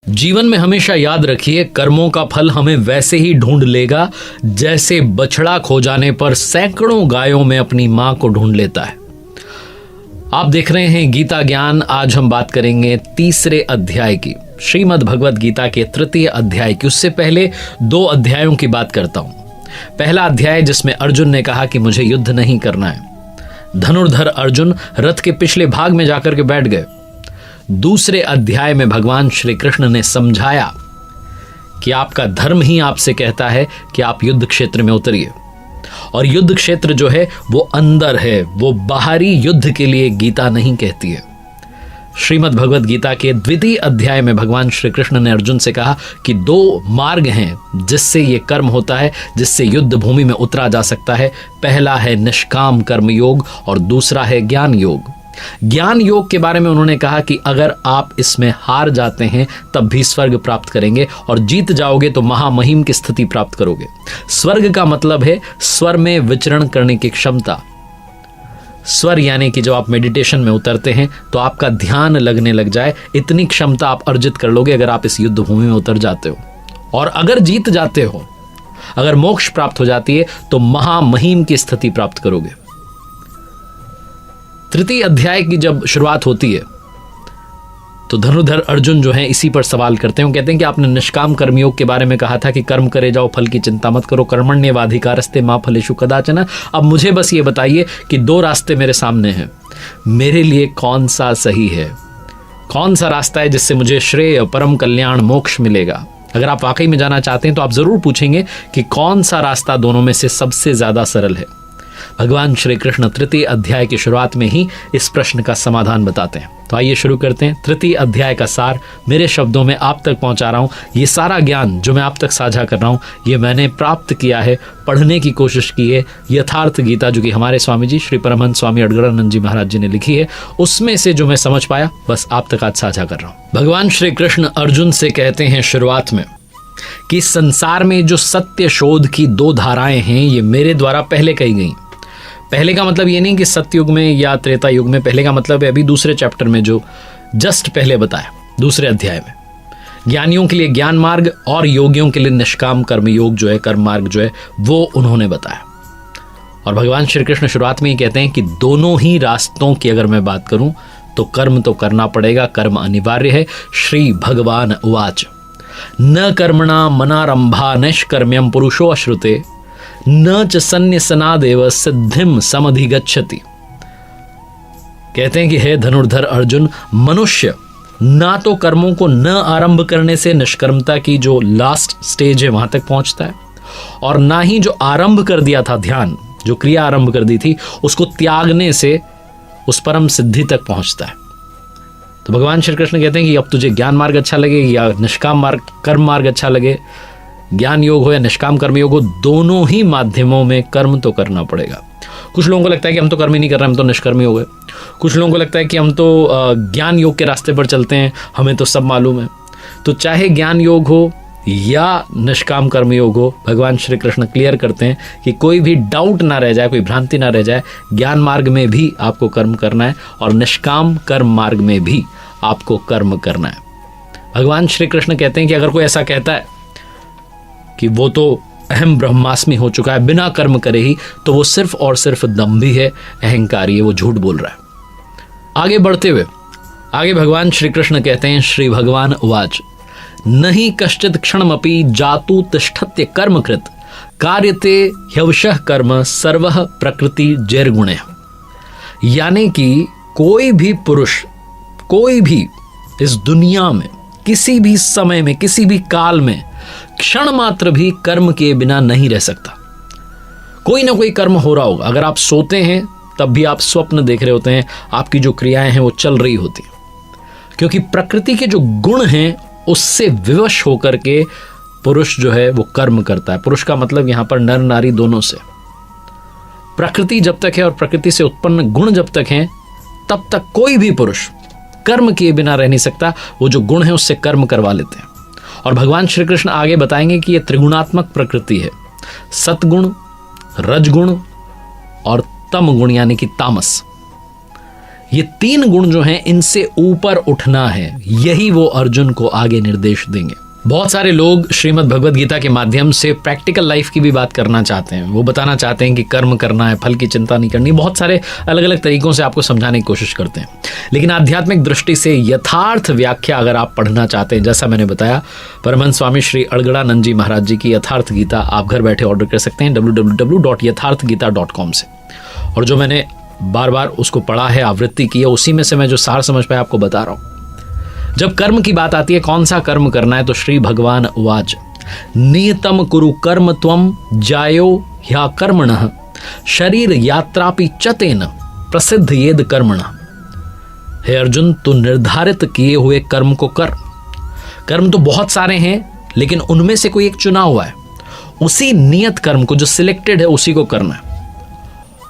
जीवन में हमेशा याद रखिए, कर्मों का फल हमें वैसे ही ढूंढ लेगा जैसे बछड़ा खो जाने पर सैकड़ों गायों में अपनी मां को ढूंढ लेता है। आप देख रहे हैं गीता ज्ञान। आज हम बात करेंगे तीसरे अध्याय की, श्रीमद् भगवद गीता के तृतीय अध्याय की। उससे पहले 2 अध्यायों की बात करता हूं। पहला अध्याय जिसमें अर्जुन ने कहा कि मुझे युद्ध नहीं करना है। धनुर्धर अर्जुन रथ के पिछले भाग में जाकर के बैठ गए। दूसरे अध्याय में भगवान श्री कृष्ण ने समझाया कि आपका धर्म ही आपसे कहता है कि आप युद्ध क्षेत्र में उतरिए, और युद्ध क्षेत्र जो है वो अंदर है, वो बाहरी युद्ध के लिए गीता नहीं कहती है। श्रीमद् भगवद गीता के द्वितीय अध्याय में भगवान श्री कृष्ण ने अर्जुन से कहा कि 2 मार्ग हैं जिससे ये कर्म होता है, जिससे युद्ध भूमि में उतरा जा सकता है। पहला है निष्काम कर्म योग और दूसरा है ज्ञान योग। ज्ञान योग के बारे में उन्होंने कहा कि अगर आप इसमें हार जाते हैं तब भी स्वर्ग प्राप्त करेंगे, और जीत जाओगे तो महामहिम की स्थिति प्राप्त करोगे। स्वर्ग का मतलब है स्वर में विचरण करने की क्षमता। स्वर यानी कि जब आप मेडिटेशन में उतरते हैं तो आपका ध्यान लगने लग जाए, इतनी क्षमता आप अर्जित कर लोगे अगर आप इस युद्ध भूमि में उतर जाते हो। और अगर जीत जाते हो, अगर मोक्ष प्राप्त हो जाती है तो महामहिम की स्थिति प्राप्त करोगे। तृतीय अध्याय की जब शुरुआत होती है तो धनुर्धर अर्जुन जो है इसी पर सवाल करते हैं। कहते हैं कि आपने निष्काम कर्मयोग के बारे में कहा था कि कर्म करे जाओ, फल की चिंता मत करो, कर्मण्येवाधिकारस्ते मा फलेषु कदाचन। अब मुझे बस ये बताइए कि 2 रास्ते मेरे सामने हैं, मेरे लिए कौन सा सही है? कौन सा रास्ता है जिससे मुझे श्रेय, परम कल्याण, मोक्ष मिलेगा? अगर आप वाकई में जाना चाहते हैं तो आप जरूर पूछेंगे कि कौन सा रास्ता दोनों में से सबसे ज्यादा सरल है। भगवान श्री कृष्ण तृतीय अध्याय की शुरुआत में ही इस प्रश्न का समाधान बताते हैं। तो आइए शुरू करते हैं। तृतीय अध्याय का सार मेरे शब्दों में आप तक पहुंचा रहा हूं। ये सारा ज्ञान जो मैं आप तक साझा कर रहा हूं, ये मैंने प्राप्त किया है, पढ़ने की कोशिश की है। यथार्थ गीता जो कि हमारे स्वामी जी श्री परमहंस स्वामी अडगड़ानंद जी महाराज जी ने लिखी है, उसमें से जो मैं समझ पाया बस आप तक आज साझा कर रहा हूं। भगवान श्री कृष्ण अर्जुन से कहते हैं शुरुआत में कि संसार में जो सत्य शोध की 2 धाराएं हैं ये मेरे द्वारा पहले कही गई। पहले का मतलब ये नहीं कि सत्ययुग में या त्रेता युग में, पहले का मतलब है अभी दूसरे चैप्टर में जो जस्ट पहले बताया, दूसरे अध्याय में। ज्ञानियों के लिए ज्ञान मार्ग और योगियों के लिए निष्काम कर्म योग जो है, कर्म मार्ग जो है, वो उन्होंने बताया। और भगवान श्री कृष्ण शुरुआत में ही कहते हैं कि दोनों ही रास्तों की अगर मैं बात करूं तो कर्म तो करना पड़ेगा, कर्म अनिवार्य है। श्री भगवान उवाच न कर्मणा मनारंभा नैष्कर्म्यम पुरुषो अश्रुते न च सन्न्यसनादेव सिद्धिम समधिगच्छति। कहते हैं कि हे धनुर्धर अर्जुन, मनुष्य ना तो कर्मों को न आरंभ करने से निष्कर्मता की जो लास्ट स्टेज है वहां तक पहुंचता है, और ना ही जो आरंभ कर दिया था ध्यान, जो क्रिया आरंभ कर दी थी, उसको त्यागने से उस परम सिद्धि तक पहुंचता है। तो भगवान श्री कृष्ण कहते हैं कि अब तुझे ज्ञान मार्ग अच्छा लगे या निष्काम मार्ग, कर्म मार्ग अच्छा लगे, ज्ञान योग हो या निष्काम कर्म योग हो, दोनों ही माध्यमों में कर्म तो करना पड़ेगा। कुछ लोगों को लगता है कि हम तो कर्म ही नहीं कर रहे, हम तो निष्कर्मी हो गए। कुछ लोगों को लगता है कि हम तो ज्ञान योग के रास्ते पर चलते हैं, हमें तो सब मालूम है। तो चाहे ज्ञान योग हो या निष्काम कर्म योग हो, भगवान श्री कृष्ण क्लियर करते हैं कि कोई भी डाउट ना रह जाए, कोई भ्रांति ना रह जाए। ज्ञान मार्ग में भी आपको कर्म करना है और निष्काम कर्म मार्ग में भी आपको कर्म करना है। भगवान श्री कृष्ण कहते हैं कि अगर कोई ऐसा कहता है कि वो तो अहम ब्रह्मास्मि हो चुका है बिना कर्म करे ही, तो वो सिर्फ और सिर्फ दंभी है, अहंकारी है, वो झूठ बोल रहा है। आगे बढ़ते हुए आगे भगवान श्री कृष्ण कहते हैं श्री भगवान उवाच नहीं कश्चित क्षणमपि जातु तिष्ठत्य कर्मकृत कार्यते ह्यवशः कर्म सर्वः प्रकृति जैर्गुणे। यानी कि कोई भी पुरुष, कोई भी इस दुनिया में किसी भी समय में, किसी भी काल में क्षण मात्र भी कर्म के बिना नहीं रह सकता। कोई ना कोई कर्म हो रहा होगा। अगर आप सोते हैं तब भी आप स्वप्न देख रहे होते हैं, आपकी जो क्रियाएं हैं वो चल रही होती हैं, क्योंकि प्रकृति के जो गुण हैं उससे विवश होकर के पुरुष जो है वो कर्म करता है। पुरुष का मतलब यहां पर नर नारी दोनों से। प्रकृति जब तक है और प्रकृति से उत्पन्न गुण जब तक हैं, तब तक कोई भी पुरुष कर्म किए बिना रह नहीं सकता। वो जो गुण है उससे कर्म करवा लेते हैं। और भगवान श्री कृष्ण आगे बताएंगे कि यह त्रिगुणात्मक प्रकृति है, सतगुण, रजगुण और तम गुण यानी कि तामस। ये 3 गुण जो हैं इनसे ऊपर उठना है, यही वो अर्जुन को आगे निर्देश देंगे। बहुत सारे लोग श्रीमद् भगवद गीता के माध्यम से प्रैक्टिकल लाइफ की भी बात करना चाहते हैं। वो बताना चाहते हैं कि कर्म करना है, फल की चिंता नहीं करनी। बहुत सारे अलग अलग तरीकों से आपको समझाने की कोशिश करते हैं, लेकिन आध्यात्मिक दृष्टि से यथार्थ व्याख्या अगर आप पढ़ना चाहते हैं, जैसा मैंने बताया, परमहंस स्वामी श्री अड़गड़ानंद जी महाराज जी की यथार्थ गीता आप घर बैठे ऑर्डर कर सकते हैं www.यथार्थगीता.com से। और जो मैंने बार बार उसको पढ़ा है, आवृत्ति की है, उसी में से मैं जो सार समझ पाया आपको बता रहा हूँ। जब कर्म की बात आती है, कौन सा कर्म करना है, तो श्री भगवान उवाच नियतम कुरु कर्म त्वम जायो ह्या कर्मणः शरीर यात्रापि चतेन प्रसिद्ध येद कर्मणः। हे अर्जुन, तू निर्धारित किए हुए कर्म को कर। कर्म तो बहुत सारे हैं, लेकिन उनमें से कोई एक चुना हुआ है, उसी नियत कर्म को, जो सिलेक्टेड है, उसी को करना है।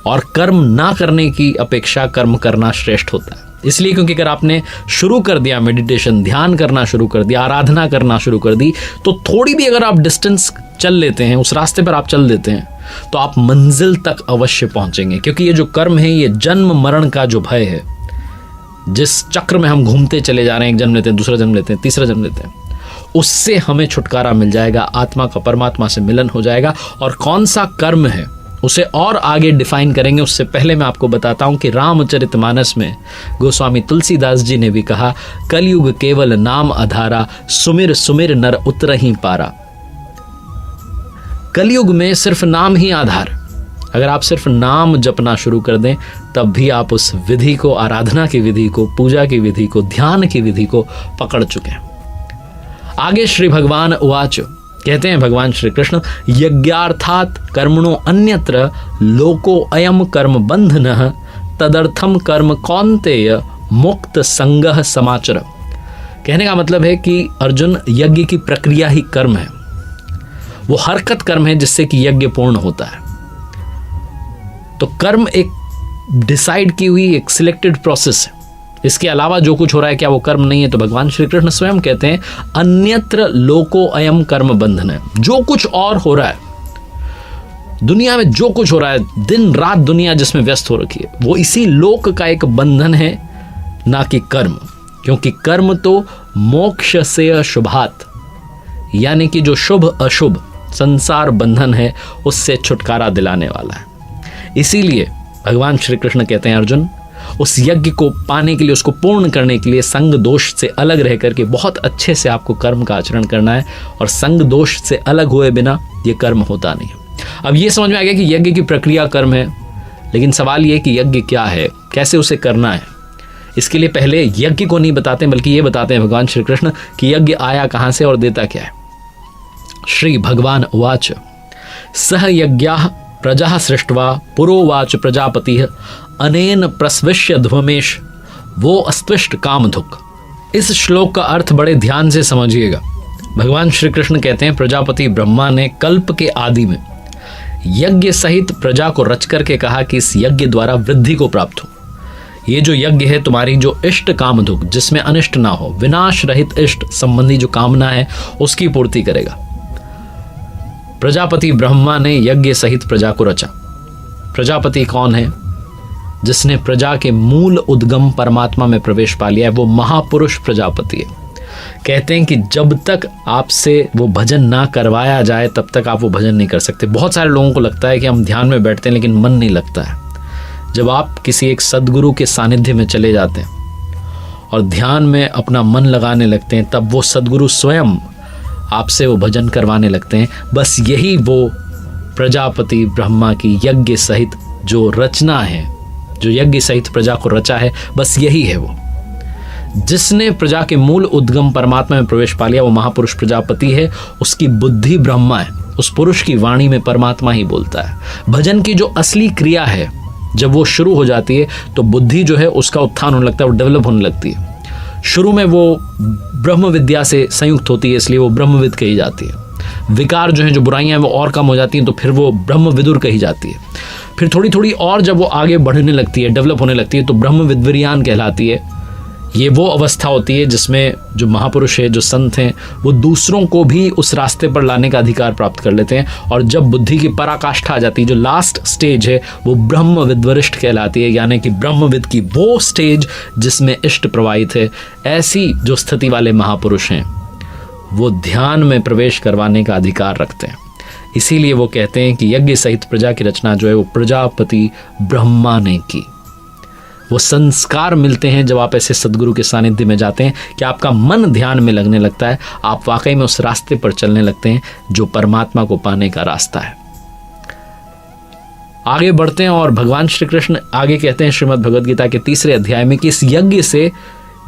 और कर्म ना करने की अपेक्षा कर्म करना श्रेष्ठ होता है। इसलिए क्योंकि अगर आपने शुरू कर दिया मेडिटेशन, ध्यान करना शुरू कर दिया, आराधना करना शुरू कर दी, तो थोड़ी भी अगर आप डिस्टेंस चल लेते हैं, उस रास्ते पर आप चल देते हैं, तो आप मंजिल तक अवश्य पहुंचेंगे। क्योंकि ये जो कर्म है, ये जन्म मरण का जो भय है, जिस चक्र में हम घूमते चले जा रहे हैं, एक जन्म लेते हैं, दूसरा जन्म लेते हैं, तीसरा जन्म लेते हैं, उससे हमें छुटकारा मिल जाएगा, आत्मा का परमात्मा से मिलन हो जाएगा। और कौन सा कर्म है उसे और आगे डिफाइन करेंगे, उससे पहले मैं आपको बताता हूं कि रामचरितमानस में गोस्वामी तुलसीदास जी ने भी कहा, कलयुग केवल नाम आधारा, सुमिर सुमिर नर उतरहि पारा। कलयुग में सिर्फ नाम ही आधार। अगर आप सिर्फ नाम जपना शुरू कर दें, तब भी आप उस विधि को, आराधना की विधि को, पूजा की विधि को, ध्यान की विधि को पकड़ चुके हैं। आगे श्री भगवान उवाच, कहते हैं भगवान श्री कृष्ण, यज्ञार्थात कर्मणो अन्यत्र लोको अयम कर्म बंधनः तदर्थम कर्म कौन्तेय मुक्त संगः समाचर। कहने का मतलब है कि अर्जुन, यज्ञ की प्रक्रिया ही कर्म है। वो हरकत कर्म है जिससे कि यज्ञ पूर्ण होता है। तो कर्म एक डिसाइड की हुई, एक सिलेक्टेड प्रोसेस है। इसके अलावा जो कुछ हो रहा है, क्या वो कर्म नहीं है? तो भगवान श्री कृष्ण स्वयं कहते हैं, अन्यत्र लोको अयम कर्म बंधन है। जो कुछ और हो रहा है दुनिया में, जो कुछ हो रहा है, दिन रात दुनिया जिसमें व्यस्त हो रखी है, वो इसी लोक का एक बंधन है, ना कि कर्म। क्योंकि कर्म तो मोक्ष से शुभात, यानी कि जो शुभ अशुभ संसार बंधन है, उससे छुटकारा दिलाने वाला है। इसीलिए भगवान श्री कृष्ण कहते हैं, अर्जुन, उस यज्ञ को पाने के लिए, उसको पूर्ण करने के लिए संग दोष से अलग रह करके बहुत अच्छे से आपको कर्म का आचरण करना है। और संग दोष से अलग हुए बिना ये कर्म होता नहीं है। अब ये समझ में आ गया कि यज्ञ की प्रक्रिया कर्म है, लेकिन सवाल ये कि यज्ञ क्या है, कैसे उसे करना है। इसके लिए पहले यज्ञ को नहीं बताते, बल्कि ये बताते हैं भगवान श्री कृष्ण कि यज्ञ आया कहाँ से और देता क्या है। श्री भगवान उवाच, सह यज्ञाः प्रजा सृष्ट्वा पुरोवाच प्रजापति अनेन प्रस्विष्य ध्वमेश वो अस्त्विष्ट कामधुक। इस श्लोक का अर्थ बड़े ध्यान से समझिएगा। भगवान श्री कृष्ण कहते हैं, प्रजापति ब्रह्मा ने कल्प के आदि में यज्ञ सहित प्रजा को रच करके कहा कि इस यज्ञ द्वारा वृद्धि को प्राप्त हो। ये जो यज्ञ है, तुम्हारी जो इष्ट कामधुक, जिसमें अनिष्ट ना हो, विनाश रहित इष्ट संबंधी जो कामना है, उसकी पूर्ति करेगा। प्रजापति ब्रह्मा ने यज्ञ सहित प्रजा को रचा। प्रजापति कौन है? जिसने प्रजा के मूल उद्गम परमात्मा में प्रवेश पा लिया है, वो महापुरुष प्रजापति है। कहते हैं कि जब तक आपसे वो भजन ना करवाया जाए, तब तक आप वो भजन नहीं कर सकते। बहुत सारे लोगों को लगता है कि हम ध्यान में बैठते हैं, लेकिन मन नहीं लगता है। जब आप किसी एक सद्गुरु के सानिध्य में चले जाते हैं और ध्यान में अपना मन लगाने लगते हैं, तब वो सद्गुरु स्वयं आपसे वो भजन करवाने लगते हैं। बस यही वो प्रजापति ब्रह्मा की यज्ञ सहित जो रचना है, जो यज्ञ सहित प्रजा को रचा है, बस यही है वो। जिसने प्रजा के मूल उद्गम परमात्मा में प्रवेश पा लिया, वो महापुरुष प्रजापति है। उसकी बुद्धि ब्रह्मा है, उस पुरुष की वाणी में परमात्मा ही बोलता है। भजन की जो असली क्रिया है, जब वो शुरू हो जाती है, तो बुद्धि जो है उसका उत्थान होने लगता है, वो डेवलप होने लगती है। शुरू में वो ब्रह्म विद्या से संयुक्त होती है, इसलिए वो ब्रह्मविद कही जाती है। विकार जो है, जो बुराइयां, वो और कम हो जाती हैं, तो फिर वो ब्रह्म विदुर कही जाती है। फिर थोड़ी थोड़ी और जब वो आगे बढ़ने लगती है, डेवलप होने लगती है, तो ब्रह्म विद्वरियान कहलाती है। ये वो अवस्था होती है जिसमें जो महापुरुष है, जो संत हैं, वो दूसरों को भी उस रास्ते पर लाने का अधिकार प्राप्त कर लेते हैं। और जब बुद्धि की पराकाष्ठा आ जाती है, जो लास्ट स्टेज है, वो ब्रह्म विद्वरिष्ठ कहलाती है, यानी कि ब्रह्मविद की वो स्टेज जिसमें इष्ट प्रवाहित है। ऐसी जो स्थिति वाले महापुरुष हैं वो ध्यान में प्रवेश करवाने का अधिकार रखते हैं। इसीलिए वो कहते हैं कि यज्ञ सहित प्रजा की रचना जो है वो प्रजापति ब्रह्मा ने की। वो संस्कार मिलते हैं जब आप ऐसे सदगुरु के सानिध्य में जाते हैं कि आपका मन ध्यान में लगने लगता है, आप वाकई में उस रास्ते पर चलने लगते हैं जो परमात्मा को पाने का रास्ता है। आगे बढ़ते हैं और भगवान श्री कृष्ण आगे कहते हैं श्रीमद् भगवद गीता के 3 अध्याय में कि इस यज्ञ से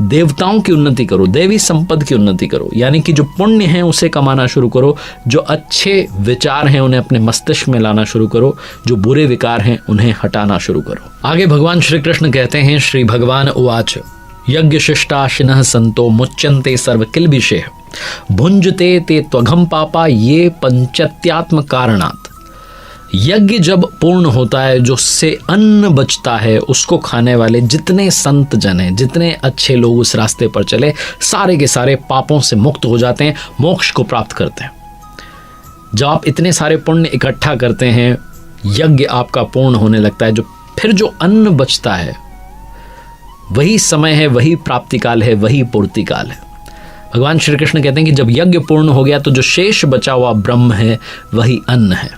देवताओं की उन्नति करो, देवी संपद की उन्नति करो, यानी कि जो पुण्य है उसे कमाना शुरू करो, जो अच्छे विचार हैं उन्हें अपने मस्तिष्क में लाना शुरू करो, जो बुरे विकार हैं उन्हें हटाना शुरू करो। आगे भगवान श्री कृष्ण कहते हैं, श्री भगवान उवाच यज्ञ शिष्टाशिनः संतो मुच्यन्ते सर्व किल्बिषेः भुंजते ते त्वघम पापा ये पंचत्यात्म कारणात्। यज्ञ जब पूर्ण होता है, जो उससे अन्न बचता है, उसको खाने वाले जितने संत जन हैं, जितने अच्छे लोग उस रास्ते पर चले, सारे के सारे पापों से मुक्त हो जाते हैं, मोक्ष को प्राप्त करते हैं। जब आप इतने सारे पुण्य इकट्ठा करते हैं, यज्ञ आपका पूर्ण होने लगता है, फिर जो अन्न बचता है वही समय है, वही प्राप्ति काल है, वही पूर्ति काल है। भगवान श्री कृष्ण कहते हैं कि जब यज्ञ पूर्ण हो गया तो जो शेष बचा हुआ ब्रह्म है वही अन्न है।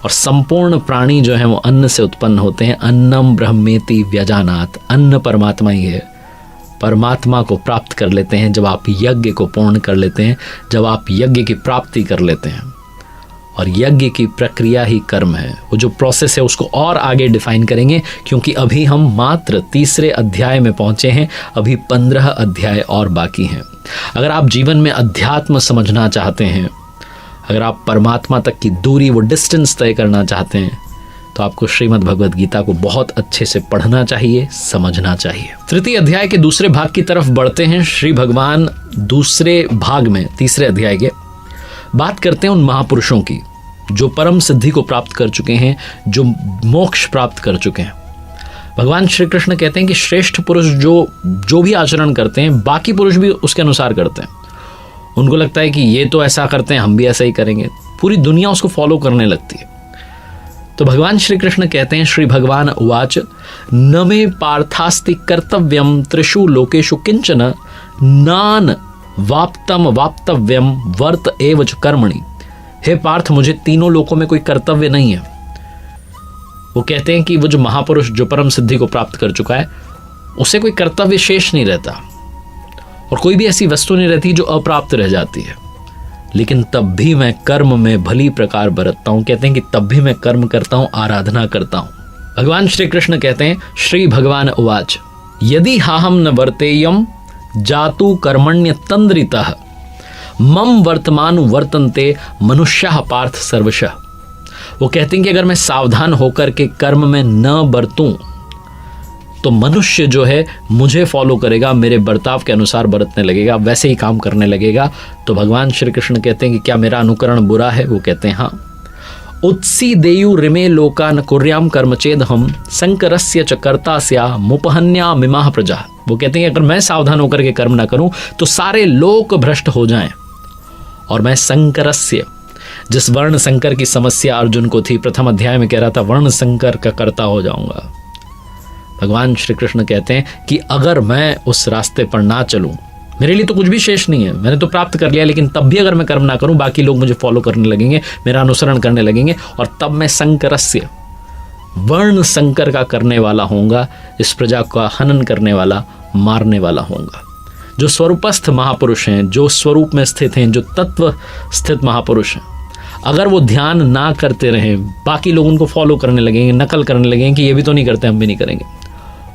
और संपूर्ण प्राणी जो है वो अन्न से उत्पन्न होते हैं। अन्नम ब्रह्मेति व्यजानात, अन्न परमात्मा ही है। परमात्मा को प्राप्त कर लेते हैं जब आप यज्ञ को पूर्ण कर लेते हैं, जब आप यज्ञ की प्राप्ति कर लेते हैं। और यज्ञ की प्रक्रिया ही कर्म है। वो जो प्रोसेस है उसको और आगे डिफाइन करेंगे, क्योंकि अभी हम मात्र 3 अध्याय में पहुंचे हैं, अभी 15 अध्याय और बाकी हैं। अगर आप जीवन में अध्यात्म समझना चाहते हैं, अगर आप परमात्मा तक की दूरी, वो डिस्टेंस तय करना चाहते हैं, तो आपको श्रीमद् भगवद गीता को बहुत अच्छे से पढ़ना चाहिए, समझना चाहिए। 3 अध्याय के दूसरे भाग की तरफ बढ़ते हैं। श्री भगवान दूसरे भाग में 3 अध्याय के बात करते हैं उन महापुरुषों की जो परम सिद्धि को प्राप्त कर चुके हैं, जो मोक्ष प्राप्त कर चुके हैं। भगवान श्री कृष्ण कहते हैं कि श्रेष्ठ पुरुष जो भी आचरण करते हैं, बाकी पुरुष भी उसके अनुसार करते हैं। उनको लगता है कि ये तो ऐसा करते हैं, हम भी ऐसा ही करेंगे। पूरी दुनिया उसको फॉलो करने लगती है। तो भगवान श्री कृष्ण कहते हैं, श्री भगवान उवाच न मे पार्थास्ति कर्तव्यम त्रिषु लोकेषु किंचन नान वाप्तम वाप्तव्यम वर्त एव च कर्मणि। हे पार्थ, मुझे तीनों लोकों में कोई कर्तव्य नहीं है। वो कहते हैं कि वो जो महापुरुष जो परम सिद्धि को प्राप्त कर चुका है, उसे कोई कर्तव्य शेष नहीं रहता और कोई भी ऐसी वस्तु नहीं रहती जो अप्राप्त रह जाती है। लेकिन तब भी मैं कर्म में भली प्रकार बरतता हूं। कहते हैं कि तब भी मैं कर्म करता हूं, आराधना करता हूं। भगवान श्री कृष्ण कहते हैं, श्री भगवान उवाच यदि हाहम न वर्तेयम जातु कर्मण्य तंद्रितः मम वर्तमान वर्तन्ते मनुष्यः पार्थ सर्वशः। वो कहते हैं कि अगर मैं सावधान होकर के कर्म में न बरतूं तो मनुष्य जो है मुझे फॉलो करेगा, मेरे बर्ताव के अनुसार बरतने लगेगा, वैसे ही काम करने लगेगा। तो भगवान श्री कृष्ण कहते हैं कि क्या मेरा अनुकरण बुरा है? वो कहते हैं हाँ। उत्सी देयु रिमे लोकान कुर्याम कर्मचेद हम संकरस्य च कर्ता स्या मुपहन्या मिमाह प्रजा। वो कहते हैं कि अगर मैं सावधान होकर के कर्म ना करूं तो सारे लोक भ्रष्ट हो जाएं और मैं संकरस्य, जिस वर्ण संकर की समस्या अर्जुन को थी, प्रथम अध्याय में कह रहा था वर्ण संकर का कर्ता हो जाऊंगा। भगवान श्री कृष्ण कहते हैं कि अगर मैं उस रास्ते पर ना चलूं, मेरे लिए तो कुछ भी शेष नहीं है, मैंने तो प्राप्त कर लिया, लेकिन तब भी अगर मैं कर्म ना करूं, बाकी लोग मुझे फॉलो करने लगेंगे, मेरा अनुसरण करने लगेंगे, और तब मैं संकरस्य, वर्ण संकर का करने वाला होऊंगा, इस प्रजा का हनन करने वाला, मारने वाला होऊंगा। जो स्वरूपस्थ महापुरुष हैं, जो स्वरूप में स्थित हैं, जो तत्व स्थित महापुरुष हैं, अगर वो ध्यान ना करते रहें, बाकी लोग उनको फॉलो करने लगेंगे, नकल करने लगेंगे कि ये भी तो नहीं करते, हम भी नहीं करेंगे।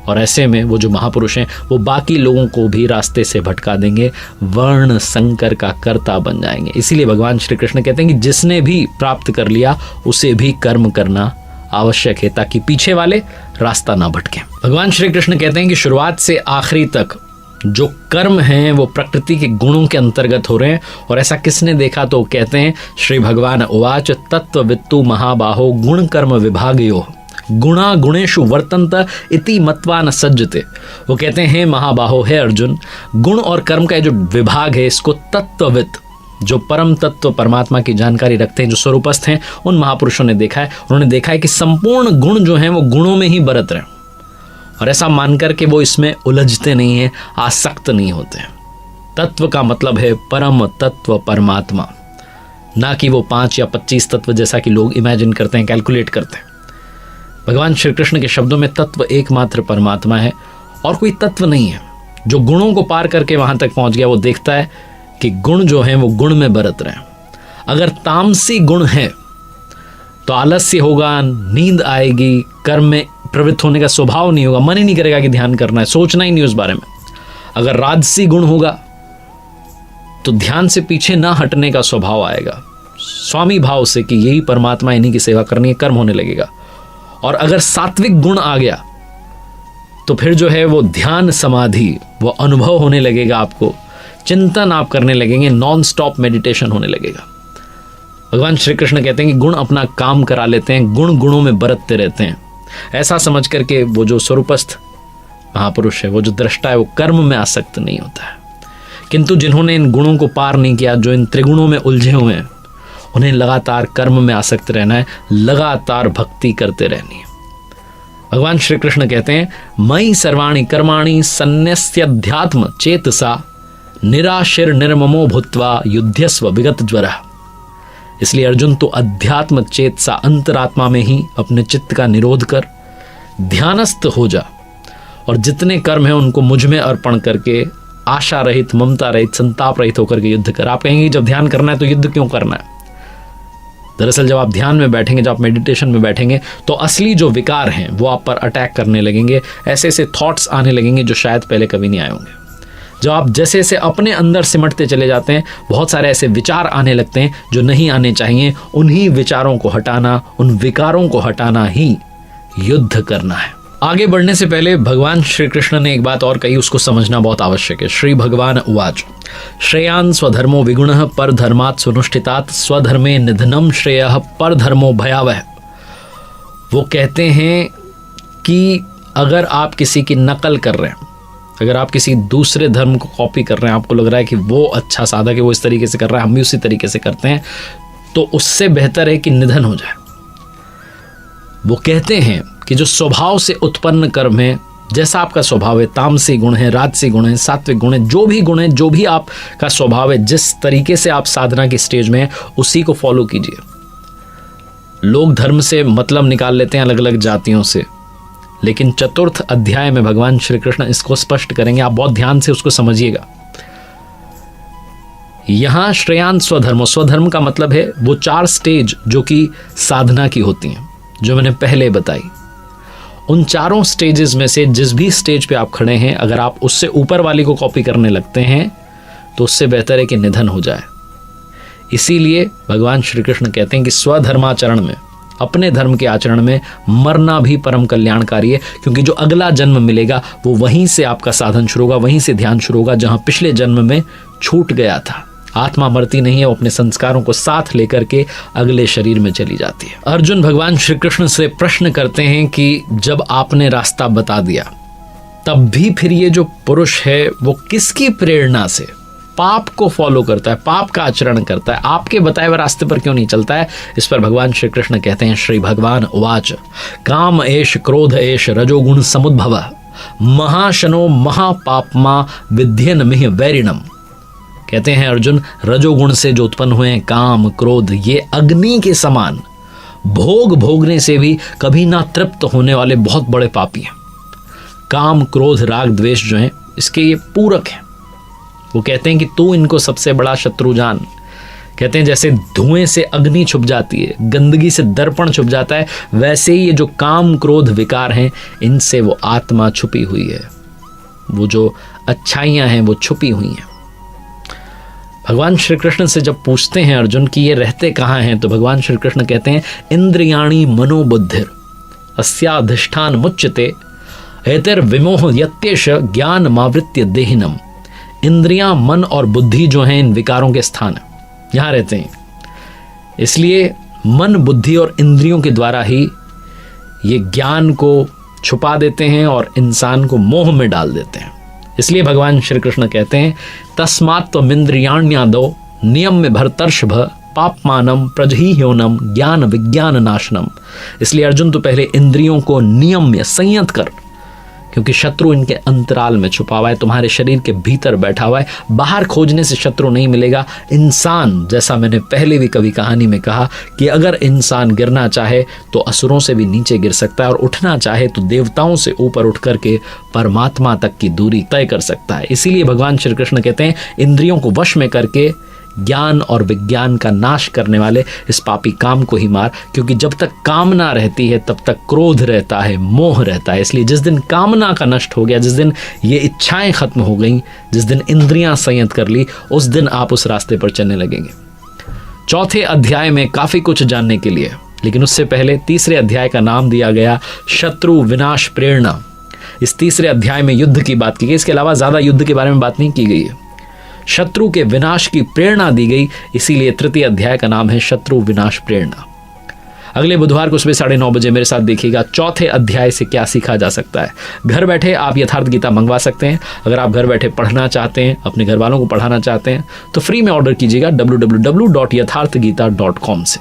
और ऐसे में वो जो महापुरुष हैं वो बाकी लोगों को भी रास्ते से भटका देंगे, वर्ण संकर का कर्ता बन जाएंगे। इसीलिए भगवान श्री कृष्ण कहते हैं कि जिसने भी प्राप्त कर लिया उसे भी कर्म करना आवश्यक है, ताकि पीछे वाले रास्ता ना भटके। भगवान श्री कृष्ण कहते हैं कि शुरुआत से आखिरी तक जो कर्म हैं वो प्रकृति के गुणों के अंतर्गत हो रहे हैं। और ऐसा किसने देखा? तो कहते हैं श्री भगवान उवाच तत्ववित्तु महाबाहो गुण कर्म विभागयो गुणा गुणेषु वर्तन्त इति मत्वा न सज्जते। वो कहते हैं महाबाहो है अर्जुन, गुण और कर्म का जो विभाग है इसको तत्वविद, जो परम तत्व परमात्मा की जानकारी रखते हैं, जो स्वरूपस्थ हैं, उन महापुरुषों ने देखा है। उन्होंने देखा है कि संपूर्ण गुण जो हैं वो गुणों में ही बरत रहे हैं, और ऐसा मान करके वो इसमें उलझते नहीं हैं, आसक्त नहीं होते हैं। तत्व का मतलब है परम तत्व परमात्मा, ना कि वो 5 या 25 तत्व जैसा कि लोग इमेजिन करते हैं, कैलकुलेट करते हैं। भगवान श्री कृष्ण के शब्दों में तत्व एकमात्र परमात्मा है और कोई तत्व नहीं है। जो गुणों को पार करके वहां तक पहुंच गया वो देखता है कि गुण जो हैं वो गुण में बरत रहे हैं। अगर तामसी गुण है तो आलस्य होगा, नींद आएगी, कर्म में प्रवृत्त होने का स्वभाव नहीं होगा, मन ही नहीं करेगा कि ध्यान करना है, सोचना ही नहीं उस बारे में। अगर राजसी गुण होगा तो ध्यान से पीछे ना हटने का स्वभाव आएगा, स्वामी भाव से कि यही परमात्मा, इन्हीं की सेवा करनी है, कर्म होने लगेगा। और अगर सात्विक गुण आ गया तो फिर जो है वो ध्यान समाधि, वो अनुभव होने लगेगा, आपको चिंतन आप करने लगेंगे, नॉन स्टॉप मेडिटेशन होने लगेगा। भगवान श्री कृष्ण कहते हैं कि गुण अपना काम करा लेते हैं, गुण गुणों में बरतते रहते हैं। ऐसा समझ करके वो जो स्वरूपस्थ महापुरुष है, वो जो दृष्टा है, वो कर्म में आसक्त नहीं होता है। किंतु जिन्होंने इन गुणों को पार नहीं किया, जो इन त्रिगुणों में उलझे हुए हैं, उन्हें लगातार कर्म में आसक्त रहना है, लगातार भक्ति करते रहनी है। भगवान श्री कृष्ण कहते हैं मयि सर्वाणि कर्माणि सन्न्यस्याध्यात्म चेतसा निराशिर निर्ममो भूत्वा युध्यस्व विगत ज्वरः। इसलिए अर्जुन तो अध्यात्म चेतसा, अंतरात्मा में ही अपने चित्त का निरोध कर ध्यानस्थ हो जा, और जितने कर्म हैं उनको मुझ में अर्पण करके आशा रहित, ममता रहित, संताप रहित होकर के युद्ध कर। आप कहेंगे जब ध्यान करना है तो युद्ध क्यों करना है? दरअसल जब आप ध्यान में बैठेंगे, जब आप मेडिटेशन में बैठेंगे, तो असली जो विकार हैं वो आप पर अटैक करने लगेंगे। ऐसे ऐसे थॉट्स आने लगेंगे जो शायद पहले कभी नहीं आए होंगे। जब आप जैसे जैसे अपने अंदर सिमटते चले जाते हैं, बहुत सारे ऐसे विचार आने लगते हैं जो नहीं आने चाहिए। उन्हीं विचारों को हटाना, उन विकारों को हटाना ही युद्ध करना है। आगे बढ़ने से पहले भगवान श्री कृष्ण ने एक बात और कही, उसको समझना बहुत आवश्यक है। श्री भगवान उवाच श्रेयान् स्वधर्मो विगुणः परधर्मात् सुनुष्ठितात् स्वधर्मे निधनम श्रेयः परधर्मो भयावह। वो कहते हैं कि अगर आप किसी की नकल कर रहे हैं, अगर आप किसी दूसरे धर्म को कॉपी कर रहे हैं, आपको लग रहा है कि वो अच्छा साधक है, वो इस तरीके से कर रहा है, हम भी उसी तरीके से करते हैं, तो उससे बेहतर है कि निधन हो जाए। वो कहते हैं कि जो स्वभाव से उत्पन्न कर्म है, जैसा आपका स्वभाव है, तामसी गुण है, राजसी गुण है, सात्विक गुण है, जो भी गुण है, जो भी आपका स्वभाव है, जिस तरीके से आप साधना की स्टेज में है, उसी को फॉलो कीजिए। लोग धर्म से मतलब निकाल लेते हैं अलग अलग जातियों से, लेकिन चतुर्थ अध्याय में भगवान श्री कृष्ण इसको स्पष्ट करेंगे। आप बहुत ध्यान से उसको समझिएगा। यहां श्रेयान् स्वधर्मो, स्वधर्म का मतलब है वो 4 स्टेज जो कि साधना की होती हैं, जो मैंने पहले बताई। उन चारों स्टेजेस में से जिस भी स्टेज पे आप खड़े हैं, अगर आप उससे ऊपर वाली को कॉपी करने लगते हैं तो उससे बेहतर है कि निधन हो जाए। इसीलिए भगवान श्री कृष्ण कहते हैं कि स्वधर्माचरण में, अपने धर्म के आचरण में मरना भी परम कल्याणकारी है, क्योंकि जो अगला जन्म मिलेगा वो वहीं से आपका साधन शुरू होगा, वहीं से ध्यान शुरू होगा जहां पिछले जन्म में छूट गया था। आत्मा मरती नहीं है, वो अपने संस्कारों को साथ लेकर के अगले शरीर में चली जाती है। अर्जुन भगवान श्री कृष्ण से प्रश्न करते हैं कि जब आपने रास्ता बता दिया, तब भी फिर ये जो पुरुष है वो किसकी प्रेरणा से पाप को फॉलो करता है, पाप का आचरण करता है, आपके बताए हुए रास्ते पर क्यों नहीं चलता है? इस पर भगवान श्री कृष्ण कहते हैं श्री भगवान उवाच काम एष क्रोध एष रजोगुण समुद्भव महाशनो महापापमा विद्यन मिह वैरिणम। कहते हैं अर्जुन, रजोगुण से जो उत्पन्न हुए हैं काम, क्रोध, ये अग्नि के समान भोग भोगने से भी कभी ना तृप्त होने वाले बहुत बड़े पापी हैं। काम, क्रोध, राग, द्वेष जो हैं, इसके ये पूरक हैं। वो कहते हैं कि तू इनको सबसे बड़ा शत्रु जान। कहते हैं जैसे धुएं से अग्नि छुप जाती है, गंदगी से दर्पण छुप जाता है, वैसे ही ये जो काम, क्रोध, विकार हैं, इनसे वो आत्मा छुपी हुई है, वो जो अच्छाइयां हैं वो छुपी हुई हैं। भगवान श्री कृष्ण से जब पूछते हैं अर्जुन कि ये रहते कहाँ हैं, तो भगवान श्री कृष्ण कहते हैं इंद्रियाणि मनोबुद्धिर अस्याधिष्ठान मुच्यते एतिर विमोह यत्येष ज्ञान मावृत्य देहिनम। इंद्रियां, मन और बुद्धि जो हैं इन विकारों के स्थान यहाँ रहते हैं। इसलिए मन, बुद्धि और इंद्रियों के द्वारा ही ये ज्ञान को छुपा देते हैं और इंसान को मोह में डाल देते हैं। इसलिए भगवान श्री कृष्ण कहते हैं तस्मात्त्वमिन्द्रियाण्यादौ नियम में भरतर्षभ पापमानम प्रजहीह्योनम ज्ञान विज्ञान नाशनम। इसलिए अर्जुन तो पहले इंद्रियों को नियम में संयत कर, क्योंकि शत्रु इनके अंतराल में छुपा हुआ है, तुम्हारे शरीर के भीतर बैठा हुआ है। बाहर खोजने से शत्रु नहीं मिलेगा। इंसान, जैसा मैंने पहले भी कभी कहानी में कहा कि अगर इंसान गिरना चाहे तो असुरों से भी नीचे गिर सकता है और उठना चाहे तो देवताओं से ऊपर उठ करके परमात्मा तक की दूरी तय कर सकता है। इसीलिए भगवान श्री कृष्ण कहते हैं इंद्रियों को वश में करके ज्ञान और विज्ञान का नाश करने वाले इस पापी काम को ही मार, क्योंकि जब तक कामना रहती है तब तक क्रोध रहता है, मोह रहता है। इसलिए जिस दिन कामना का नष्ट हो गया, जिस दिन ये इच्छाएं खत्म हो गई, जिस दिन इंद्रियां संयत कर ली, उस दिन आप उस रास्ते पर चलने लगेंगे। चौथे अध्याय में काफी कुछ जानने के लिए, लेकिन उससे पहले तीसरे अध्याय का नाम दिया गया शत्रु विनाश प्रेरणा। इस तीसरे अध्याय में युद्ध की बात की गई, इसके अलावा ज्यादा युद्ध के बारे में बात नहीं की गई है। शत्रु के विनाश की प्रेरणा दी गई, इसीलिए तृतीय अध्याय का नाम है शत्रु विनाश प्रेरणा। अगले बुधवार को सुबह 9:30 बजे मेरे साथ देखिएगा चौथे अध्याय से क्या सीखा जा सकता है। घर बैठे आप यथार्थ गीता मंगवा सकते हैं। अगर आप घर बैठे पढ़ना चाहते हैं, अपने घर वालों को पढ़ाना चाहते हैं, तो फ्री में ऑर्डर कीजिएगा www.yatharthgita.com से।